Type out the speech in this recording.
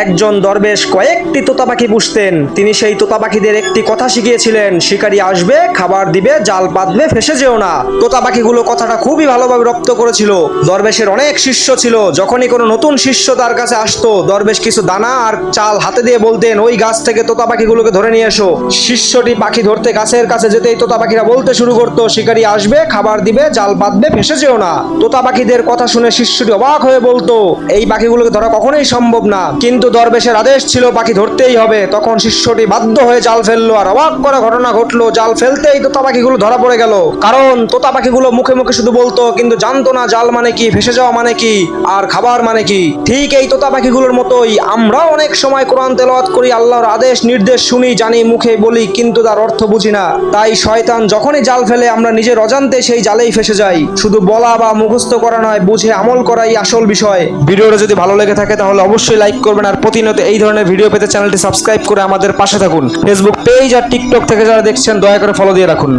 একজন দরবেশ কয়েকটি তোতা পাখি পুষতেন। তিনি সেই তোতা পাখিদের একটি কথা শিখিয়েছিলেন, শিকারী আসবে, খাবার দিবে, জাল পাতবে, ফেসে যেও না। তোতা পাখিগুলো কথাটা খুবই ভালোভাবে রপ্ত করেছিল। দরবেশের অনেক শিষ্য ছিল। যখনই কোনো নতুন শিষ্য তার কাছে আসতো, দরবেশ কিছু দানা আর চাল হাতে দিয়ে বলতেন, ওই গাছ থেকে তোতা পাখিগুলোকে ধরে নিয়ে এসো। শিষ্যটি পাখি ধরতে গাছের কাছে যেতেই তোতা পাখিরা বলতে শুরু করতো, শিকারী আসবে, খাবার দিবে, জাল পাতবে, ফেসে যেও না। তোতা পাখিদের কথা শুনে শিষ্যটি অবাক হয়ে বলতো, এই পাখিগুলোকে ধরা কখনোই সম্ভব না। কিন্তু দরবেশের আদেশ ছিল পাখি ধরতেই হবে। তখন শিষ্যটি বাধ্য হয়ে জাল ফেললো, আর অবাক করা ঘটনা ঘটলো, জাল ফেলতেই তোতা পাখিগুলো ধরা পড়ে গেল। কারণ তোতা পাখিগুলো মুখে মুখে শুধু বলতো, কিন্তু জানতো না জাল মানে কি, ফেসে যাওয়া মানে কি, আর খাবার মানে কি। ঠিক এই তোতা পাখিগুলোর মতোই আমরাও অনেক সময় কোরআন তেলাওয়াত করি, আল্লাহর আদেশ নির্দেশ শুনি, জানি, মুখে বলি, কিন্তু তার অর্থ বুঝি না। তাই শয়তান যখনই জাল ফেলে আমরা নিজের অজান্তে সেই জালেই ফেসে যাই। শুধু বলা বা মুখস্থ করা নয়, বুঝে আমল করাই আসল বিষয়। ভিডিওটা যদি ভালো লেগে থাকে তাহলে অবশ্যই লাইক করবেন, আর প্রতিনিয়ত এই ধরনের ভিডিও পেতে চ্যানেলটি সাবস্ক্রাইব করে আমাদের পাশে থাকুন। ফেসবুক পেজ আর টিকটক থেকে যারা দেখছেন দয়া করে ফলো দিয়ে রাখুন।